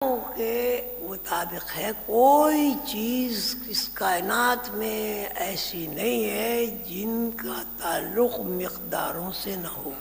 کے مطابق ہے، کوئی چیز اس کائنات میں ایسی نہیں ہے جن کا تعلق مقداروں سے نہ ہو۔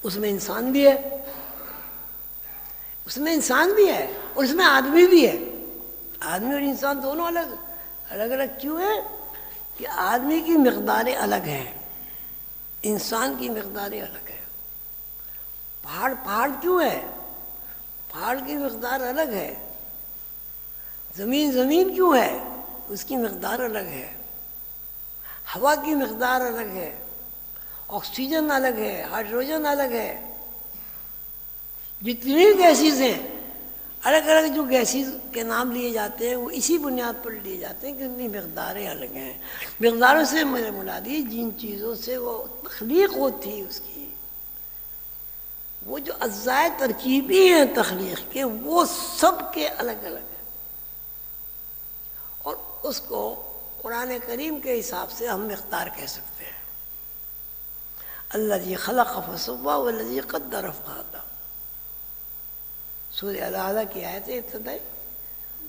اس میں انسان بھی ہے، اس میں انسان بھی ہے اور اس میں آدمی بھی ہے۔ آدمی اور انسان دونوں الگ الگ کیوں ہے کہ آدمی کی مقداریں الگ ہیں، انسان کی مقداریں الگ ہیں۔ پہاڑ کیوں ہے؟ پہاڑ کی مقدار الگ ہے۔ زمین کیوں ہے؟ اس کی مقدار الگ ہے۔ ہوا کی مقدار الگ ہے، آکسیجن الگ ہے، ہائیڈروجن الگ ہے۔ جتنی بھی گیسز ہیں، الگ الگ جو گیسز کے نام لیے جاتے ہیں وہ اسی بنیاد پر لیے جاتے ہیں کہ ان کی مقداریں الگ ہیں۔ مقداروں سے میرے مرادی جن چیزوں سے وہ تخلیق ہوتی اس کی، وہ جو اجزائے ترکیبی ہیں تخلیق کے، وہ سب کے الگ الگ ہیں، اور اس کو قرآن کریم کے حساب سے ہم مقدار کہہ سکتے ہیں۔ الذی خلق فسوی والذی قدر فہدی، سورہ الاعلیٰ کی آیت ابتدائی،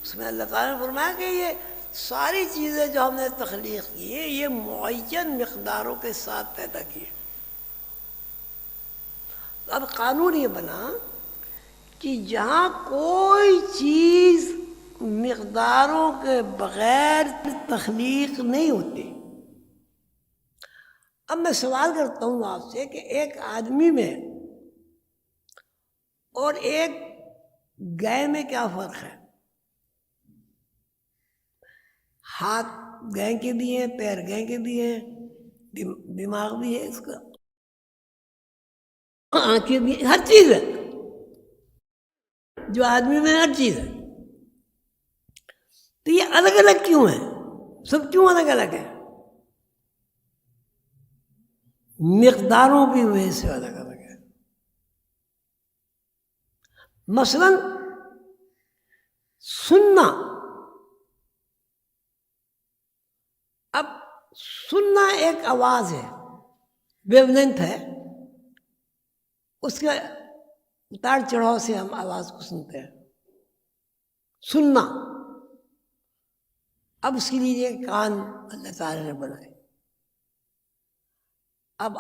اس میں اللہ تعالیٰ نے فرمایا کہ یہ ساری چیزیں جو ہم نے تخلیق کی ہیں یہ معین مقداروں کے ساتھ پیدا کی۔ اب قانون یہ بنا کہ جہاں کوئی چیز مقداروں کے بغیر تخلیق نہیں ہوتی۔ اب میں سوال کرتا ہوں آپ سے کہ ایک آدمی میں اور ایک گائے میں کیا فرق ہے؟ ہاتھ گائے کے بھی ہیں، پیر گائے کے بھی ہیں، دماغ بھی ہے اس کا، آنکھیں بھی، ہر چیز ہے جو آدمی میں، ہر چیز ہے۔ تو یہ الگ الگ کیوں ہے؟ سب کیوں الگ الگ ہے؟ مقداروں کی وجہ سے الگ الگ ہے۔ مثلا سننا، اب سننا ایک آواز ہے، ویو لینتھ ہے، اس کے اتار چڑھاؤ سے ہم آواز کو سنتے ہیں۔ سننا، اب اس کے لیے کان اللہ تعالیٰ نے بنائے۔ اب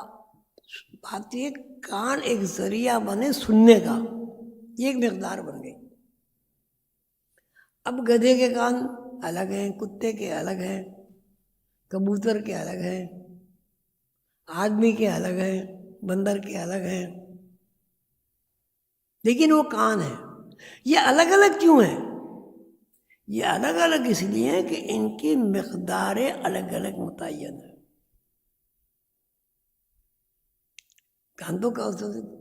بات یہ کان ایک ذریعہ بنے سننے کا، یہ ایک مقدار بن گئی۔ اب گدھے کے کان الگ ہیں، کتے کے الگ ہیں، کبوتر کے الگ ہیں، آدمی کے الگ ہیں، بندر کے الگ ہیں، لیکن وہ کان ہیں۔ یہ الگ الگ کیوں ہیں؟ یہ الگ الگ اس لیے ہیں کہ ان کی مقداریں الگ الگ متعین ہیں۔ کان تو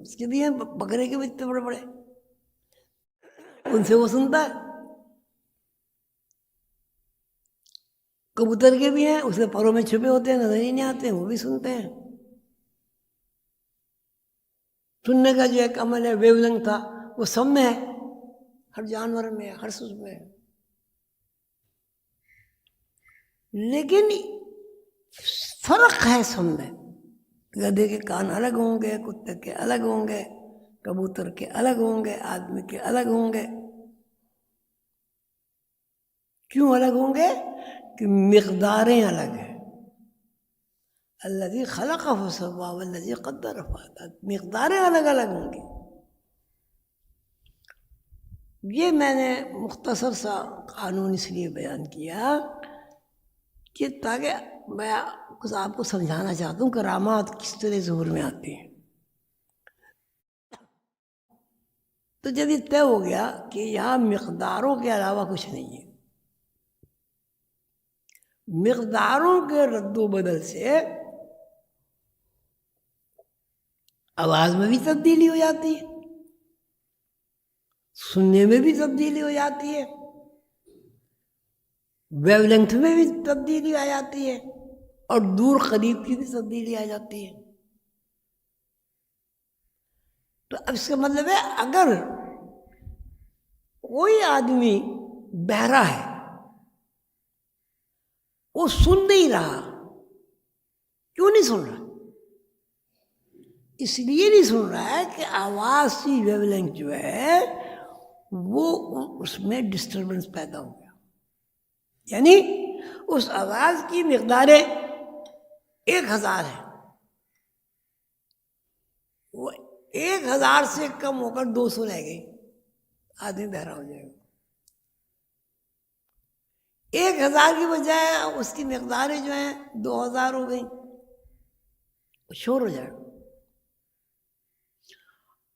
اس کے بھی ہیں، بکرے کے بھی اتنے بڑے بڑے، ان سے وہ سنتا ہے۔ کبوتر کے بھی ہیں، اس کے پروں میں چھپے ہوتے ہیں، نظر ہی نہیں آتے ہیں، وہ بھی سنتے ہیں۔ سننے کا جو ایک عمل ہے، ویو لینتھ تھا، وہ سب میں ہے، ہر جانور میں ہے، ہر چیز میں ہے۔ لیکن فرق ہے سب میں۔ گدھے کے کان الگ ہوں گے، کتے کے الگ ہوں گے، کبوتر کے الگ ہوں گے، آدمی کے الگ ہوں گے۔ کیوں الگ ہوں گے؟ کہ مقداریں الگ ہیں۔ الذی خلق فسوی والذی قدر فہدی، مقداریں الگ الگ ہوں گی۔ یہ میں نے مختصر سا قانون اس لیے بیان کیا کہ تاکہ میں کچھ آپ کو سمجھانا چاہتا ہوں کرامات کس طرح ظہور میں آتی ہیں۔ تو جب یہ طے ہو گیا کہ یہاں مقداروں کے علاوہ کچھ نہیں ہے، مقداروں کے رد و بدل سے آواز میں بھی تبدیلی ہو جاتی ہے، سننے میں بھی تبدیلی ہو جاتی ہے، ویو لینتھ میں بھی تبدیلی آ جاتی ہے، اور دور قریب کی بھی تبدیلی آ جاتی ہے۔ تو اب اس کا مطلب ہے اگر کوئی آدمی بہرا ہے، وہ سن نہیں رہا، کیوں نہیں سن رہا؟ اس لیے نہیں سن رہا ہے کہ آواز کی ویو لینتھ جو ہے وہ اس میں ڈسٹربنس پیدا ہو گیا، یعنی اس آواز کی مقداریں 1000 ہے، وہ 1000 سے کم ہو کر 200 رہ گئی، آدمی بہرا ہو جائے گا۔ 1000 کی بجائے اس کی مقداریں جو ہیں 2000 ہو گئی، شور ہو جائے گا۔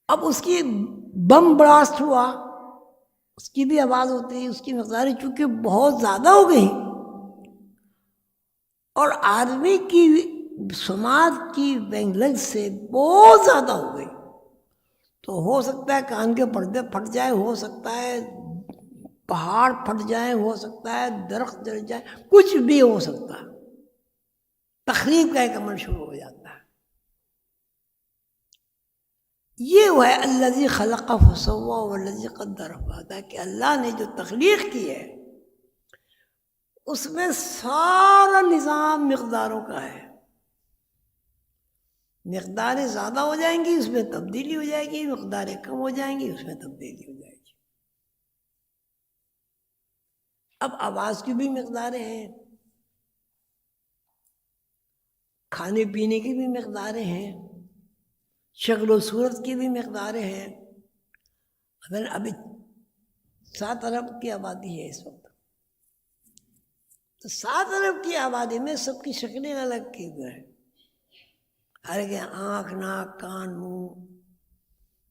اب اس کی بم براسٹ ہوا، اس کی بھی آواز ہوتی ہے، اس کی مقداریں چونکہ بہت زیادہ ہو گئی اور آدمی کی سماعت کی ویو لینتھ سے بہت زیادہ ہو گئی، تو ہو سکتا ہے کان کے پردے پھٹ جائے، ہو سکتا ہے پہاڑ پھٹ جائیں، ہو سکتا ہے درخت جل جائے، کچھ بھی ہو سکتا ہے، تخریب کا ایک عمل شروع ہو جاتا ہے۔ یہ وہ ہے الذی خلق فسوی والذی قدر فہدی، کہ اللہ نے جو تخلیق کی ہے اس میں سارا نظام مقداروں کا ہے، مقداریں زیادہ ہو جائیں گی اس میں تبدیلی ہو جائے گی، مقداریں کم ہو جائیں گی اس میں تبدیلی ہو جائے گی۔ اب آواز کی بھی مقداریں ہیں، کھانے پینے کی بھی مقداریں ہیں، شکل و صورت کی بھی مقداریں ہیں۔ اگر ابھی 7 ارب کی آبادی ہے اس وقت، تو 7 ارب کی آبادی میں سب کی شکلیں الگ کی ہوئے ہیں، ہر ایک آنکھ، ناک، کان، منہ،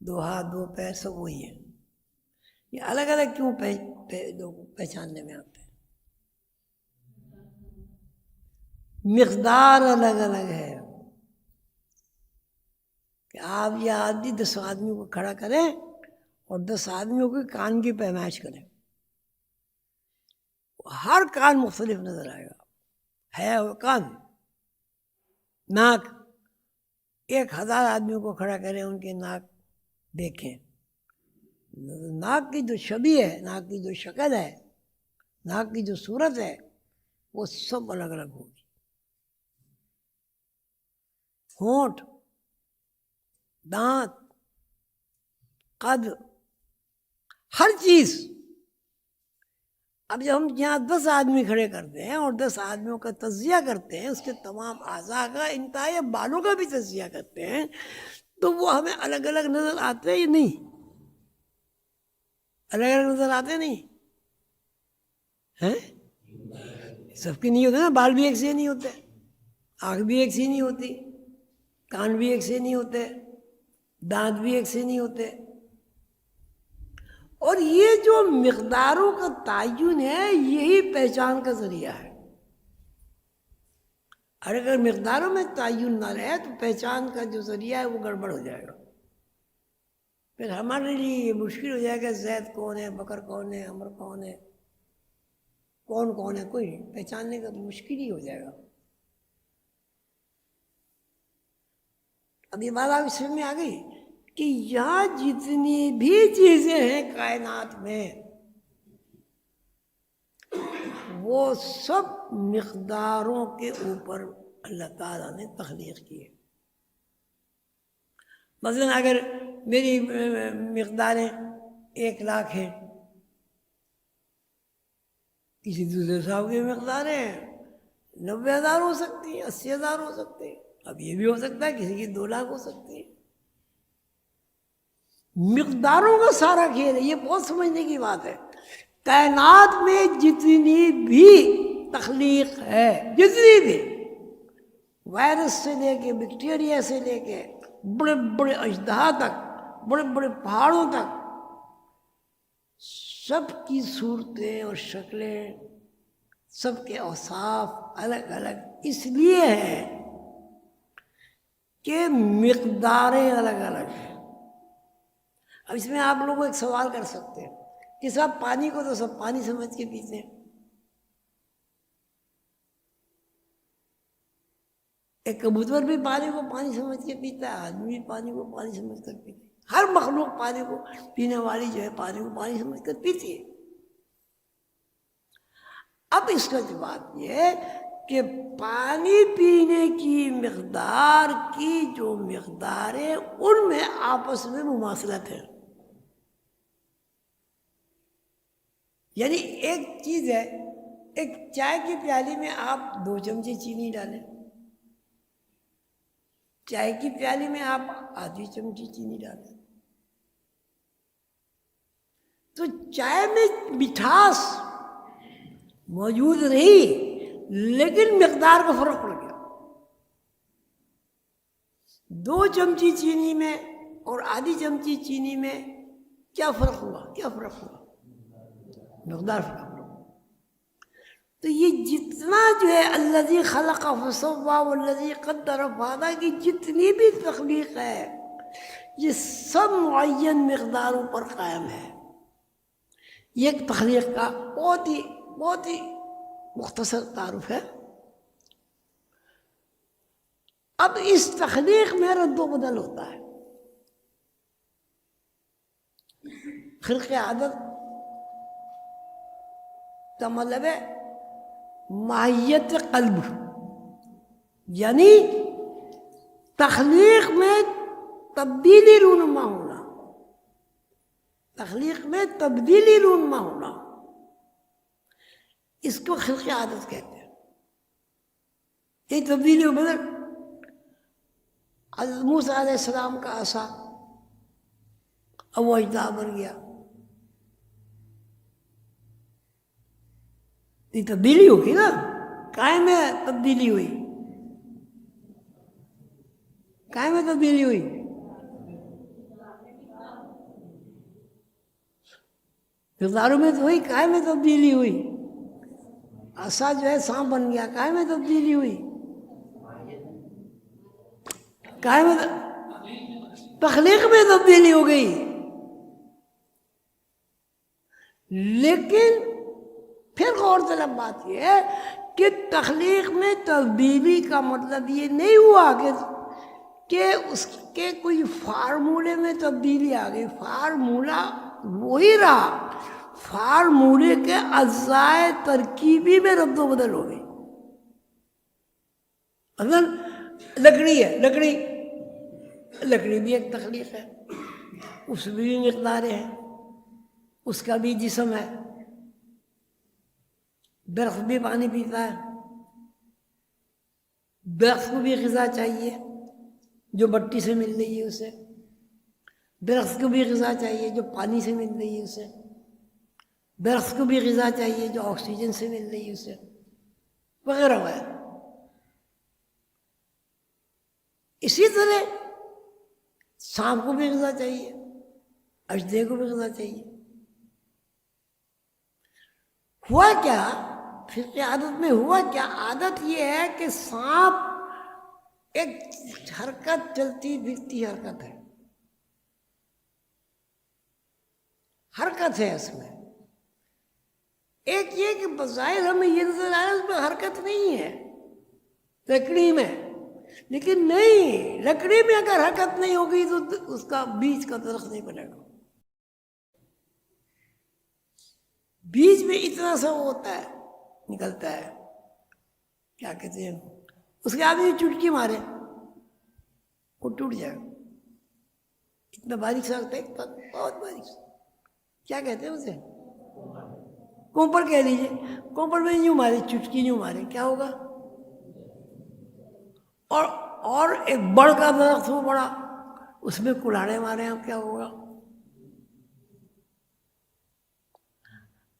2 ہاتھ 2 پیر سب وہی ہیں۔ یہ الگ الگ کیوں پہچاننے میں آتے ہیں؟ مقدار الگ الگ ہے، کہ آپ یہ آدمی 10 آدمیوں کو کھڑا کریں اور 10 آدمیوں کے کان کی پیمائش کریں، ہر کان مختلف نظر آئے گا، ہے وہ کان۔ ناک 1000 آدمیوں کو کھڑا کریں، ان کے ناک دیکھیں، ناک کی جو شبیہ ہے، ناک کی جو شکل ہے، ناک کی جو صورت ہے، وہ سب الگ الگ ہوگی۔ ہونٹ، دانت، قد، ہر چیز۔ اب جب ہم یہاں 10 آدمی کھڑے کرتے ہیں اور 10 آدمیوں کا تجزیہ کرتے ہیں، اس کے تمام اعضاء کا، انتہائی بالوں کا بھی تجزیہ کرتے ہیں، تو وہ ہمیں الگ الگ نظر آتے ہیں یا نہیں؟ الگ الگ نظر آتے نہیں ہیں؟ سب کی نہیں ہوتے نا، بال بھی ایک سے نہیں ہوتے، آنکھ بھی ایک سی نہیں ہوتی، کان بھی ایک سے نہیں ہوتے، دانت بھی ایک سے نہیں ہوتے۔ اور یہ جو مقداروں کا تعین ہے، یہی پہچان کا ذریعہ ہے۔ اور اگر مقداروں میں تعین نہ رہے تو پہچان کا جو ذریعہ ہے وہ گڑبڑ ہو جائے گا، پھر ہمارے لیے یہ مشکل ہو جائے گا، زید کون ہے، بکر کون ہے، عمر کون ہے، کون کون ہے، کوئی پہچاننے کا مشکل ہی ہو جائے گا۔ اب یہ بات آپ سمجھ میں آ گئی کہ یہاں جتنی بھی چیزیں ہیں کائنات میں، وہ سب مقداروں کے اوپر اللہ تعالیٰ نے تخلیق کی ہے۔ مثلا اگر میری مقداریں 1,00,000 ہیں، کسی دوسرے صاحب کی مقداریں 90,000 ہو سکتی ہیں، 80,000 ہو سکتے ہیں، اب یہ بھی ہو سکتا ہے کسی کی 2,00,000 ہو سکتی ہے۔ مقداروں کا سارا کھیل ہے، یہ بہت سمجھنے کی بات ہے۔ کائنات میں جتنی بھی تخلیق ہے، جتنی بھی، وائرس سے لے کے بیکٹیریا سے لے کے بڑے بڑے اژدہا تک، بڑے بڑے پہاڑوں تک، سب کی صورتیں اور شکلیں، سب کے اوصاف الگ الگ اس لیے ہیں کہ مقداریں الگ الگ ہیں۔ اب اس میں آپ لوگ ایک سوال کر سکتے ہیں کہ صاحب پانی کو تو سب پانی سمجھ کے پیتے ہیں، ایک کبوتر بھی پانی کو پانی سمجھ کے پیتا ہے، آدمی بھی پانی کو پانی سمجھ کر پیتے ہیں، ہر مخلوق پانی کو پینے والی جو ہے پانی کو پانی سمجھ کر پیتی ہے۔ اب اس کا جواب یہ ہے کہ پانی پینے کی مقدار کی جو مقدار ہے ان میں آپس میں مماثلت ہے. یعنی ایک چیز ہے، ایک چائے کی پیالی میں آپ 2 چمچے چینی ڈالیں، چائے کی پیالی میں آپ آدھی چمچی چینی ڈالیں، تو چائے میں مٹھاس موجود رہی لیکن مقدار کا فرق پڑ گیا. 2 چمچی چینی میں اور آدھی چمچی چینی میں کیا فرق ہوا؟ کیا فرق ہوا؟ مقدار فرق ہوا. تو یہ جتنا جو ہے الذی خلق فسوی والذی قدر فہدی کی جتنی بھی تخلیق ہے یہ سب معین مقداروں پر قائم ہے. یہ ایک تخلیق کا بہت ہی مختصر تعارف ہے. اب اس تخلیق میں رد و بدل ہوتا ہے. خلق عادت کا مطلب ہے ماہیت قلب، یعنی تخلیق میں تبدیلی رونما ہونا، تخلیق میں تبدیلی رونما ہونا، اس کو خلق عادت کہتے ہیں. یہ تبدیلی و بدل موسیٰ علیہ السلام کا عصا اب وہ اجدہا بن گیا، یہ تبدیلی ہوگی نا، کائے میں تبدیلی ہوئی، کائے میں تبدیلی ہوئی، مقداروں میں تو ہوئی، کائے میں تبدیلی ہوئی. عصا جو ہے سانپ بن گیا، کائے میں تبدیلی ہوئی، کائے میں تخلیق میں تبدیلی ہو گئی. لیکن پھر غور طلب بات یہ ہے کہ تخلیق میں تبدیلی کا مطلب یہ نہیں ہوا کہ اس کے کوئی فارمولے میں تبدیلی آ گئی. فارمولہ وہی رہا، فارمولے کے اجزائے ترکیبی میں رد و بدل ہو گئی. مثلا لکڑی ہے، لکڑی بھی ایک تخلیق ہے، اس میں بھی مقداریں ہیں، اس کا بھی جسم ہے. درخت بھی پانی پیتا ہے، درخت کو بھی غذا چاہیے جو مٹی سے مل رہی ہے اسے، درخت کو بھی غذا چاہیے جو پانی سے مل رہی ہے اسے، درخت کو بھی غذا چاہیے جو آکسیجن سے مل رہی ہے اسے، وغیرہ وغیرہ. اسی طرح سانپ کو بھی غذا چاہیے، اژدہے کو بھی غذا چاہیے. ہوا کیا فقہ عادت میں؟ ہوا کیا؟ عادت یہ ہے کہ سانپ ایک حرکت، چلتی پھرتی حرکت ہے، حرکت ہے اس میں. ایک یہ کہ بظاہر ہمیں یہ نظر آ رہا ہے اس میں حرکت نہیں ہے لکڑی میں، لیکن نہیں، لکڑی میں اگر حرکت نہیں ہوگی تو اس کا بیج کا درخت نہیں بنے گا. بیج میں اتنا سا ہوتا ہے، نکلتا ہے، کیا کہتے ہیں اس کے آدمی چٹکی مارے وہ ٹوٹ جائے گا. اتنا باریک سا ہوتا ہے، بہت باریک سا، کیا کہتے ہیں اسے؟ کومپر کہہ لیجیے. کومپر میں یوں مارے، چٹکی یوں مارے، کیا ہوگا؟ اور ایک بڑ کا درخت ہو بڑا، اس میں کلاڑے مارے آپ، کیا ہوگا؟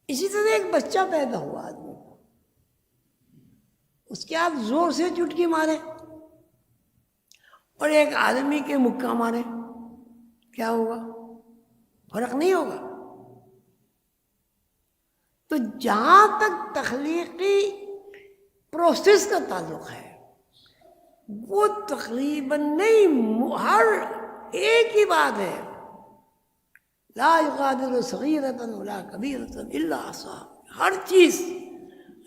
اسی طرح ایک بچہ پیدا ہوا آدمی کو، اس کے آپ زور سے چٹکی مارے اور ایک آدمی کے مکہ مارے، کیا ہوگا؟ فرق نہیں ہوگا. تو جہاں تک تخلیقی پروسیس کا تعلق ہے وہ تقریباً نہیں، ہر ایک ہی بات ہے، لا یغادر صغیرۃ ولا کبیرۃ الا احصاها. ہر چیز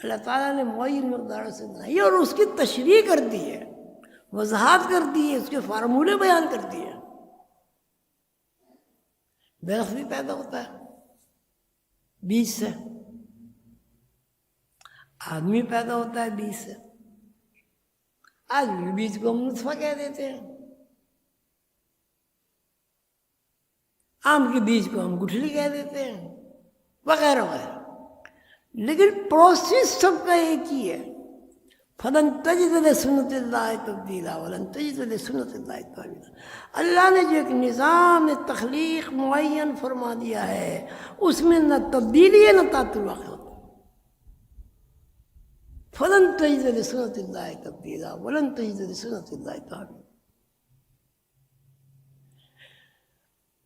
اللہ تعالیٰ نے معین مقدار سے بنائی ہے اور اس کی تشریح کر دی ہے، وضاحت کر دی ہے، اس کے فارمولے بیان کر دیے. درخت بھی پیدا ہوتا ہے بیج سے، آدمی پیدا ہوتا ہے بیج سے. آج بھی بیج کو ہم نطفہ کہہ دیتے ہیں، آم کے بیج کو ہم گٹھلی کہہ دیتے ہیں، وغیرہ وغیرہ، لیکن پروسیس سب کا ایک ہی ہے. فلن تجد لسنت اللہ تبدیلا ولن تجد لسنت اللہ تبدیلا. اللہ نے جو ایک نظام تخلیق معین فرما دیا ہے اس میں نہ تبدیلی ہے نہ تعطل واقع ہوتا. فلن تجد لسنت اللہ تبدیلا ولن تجد لسنت اللہ تبدیلا.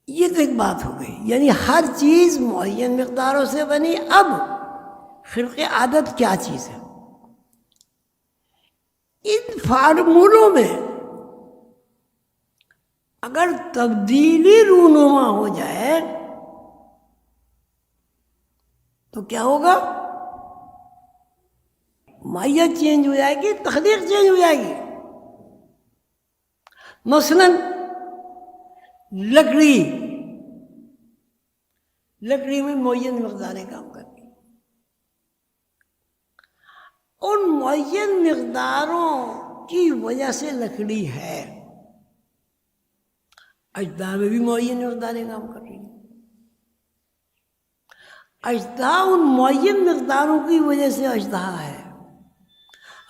یہ تو ایک بات ہو گئی، یعنی ہر چیز معین مقداروں سے بنی. اب خلق عادت کیا چیز ہے؟ ان فارمولوں میں اگر تبدیلی رونما ہو جائے تو کیا ہوگا؟ ماہیت چینج ہو جائے گی، تخلیق چینج ہو جائے گی. مثلا لکڑی میں معین مقداریں کام کرتی ہیں، ان معین مقداروں کی وجہ سے لکڑی ہے. اجزاء میں بھی معین مقداریں کام کر رہی ہیں، اجزاء ان معین مقداروں کی وجہ سے اجزاء ہے.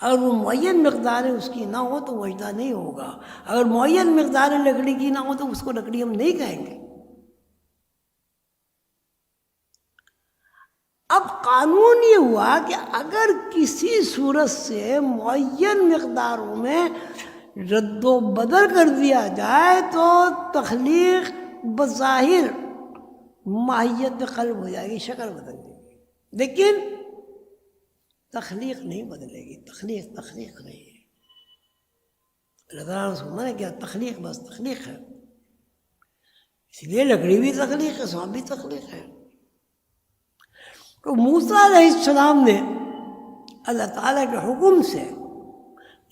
اگر وہ معین مقداریں اس کی نہ ہو تو وہ اجزاء نہیں ہوگا. اگر معین مقداریں لکڑی کی نہ ہو تو اس کو لکڑی ہم نہیں کہیں گے. اب قانون یہ ہوا کہ اگر کسی صورت سے معین مقداروں میں رد و بدل کر دیا جائے تو تخلیق بظاہر ماہیت قلب ہو جائے گی، شکل بدل جائے گی، لیکن تخلیق نہیں بدلے گی. تخلیق نہیں ہے. اللہ تعالیٰ نے اس کو منع کیا، تخلیق بس تخلیق ہے. اس لیے لکڑی بھی تخلیق ہے، سانپ بھی تخلیق ہے. تو موسیٰ علیہ السلام نے اللہ تعالیٰ کے حکم سے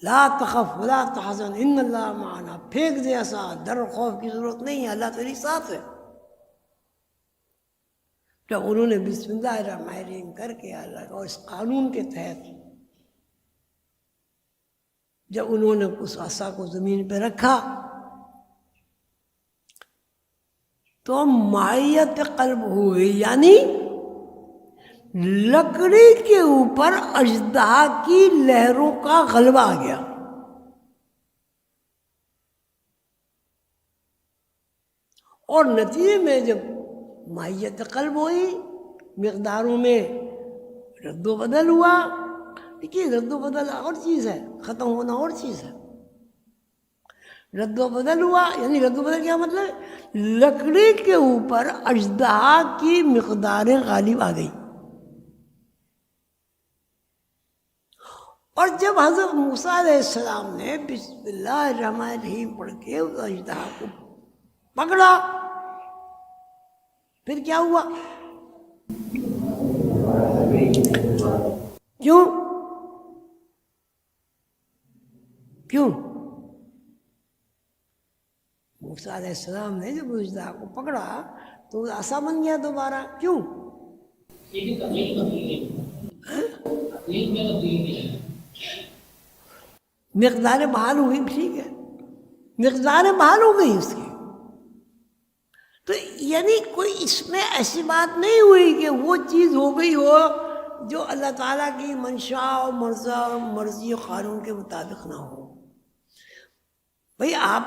لا تخف ولا تحزن ان اللہ معنا پھینک دے ایسا، ڈر و خوف کی ضرورت نہیں ہے، اللہ تیری ساتھ ہے. جب انہوں نے بسم اللہ الرحمن الرحیم کر کے اللہ اور اس قانون کے تحت جب انہوں نے اس عصا کو زمین پہ رکھا تو مائیت قلب ہوئی، یعنی لکڑی کے اوپر اژدہا کی لہروں کا غلبہ آ گیا. اور نتیجے میں جب ماہیت قلب ہوئی، مقداروں میں رد و بدل ہوا. دیکھیے رد و بدل اور چیز ہے، ختم ہونا اور چیز ہے. رد و بدل ہوا یعنی رد و بدل کیا مطلب؟ لکڑی کے اوپر اژدہا کی مقداریں غالب آ گئی. اور جب حضرت موسیٰ علیہ السلام نے بسم اللہ الرحمن الرحیم پڑھ کے اس اژدہا کو پکڑا، پھر کیا ہوا؟ کیوں موسیٰ علیہ السلام نے جب اژدہا کو پکڑا تو عصا بن گیا دوبارہ. کیوں؟ مقداریں بحال ہوئی، ٹھیک ہے، مقداریں بحال ہو گئی اس کی. تو یعنی کوئی اس میں ایسی بات نہیں ہوئی کہ وہ چیز ہو گئی ہو جو اللہ تعالیٰ کی منشا اور مرضی و قانون کے مطابق نہ ہو. بھئی آپ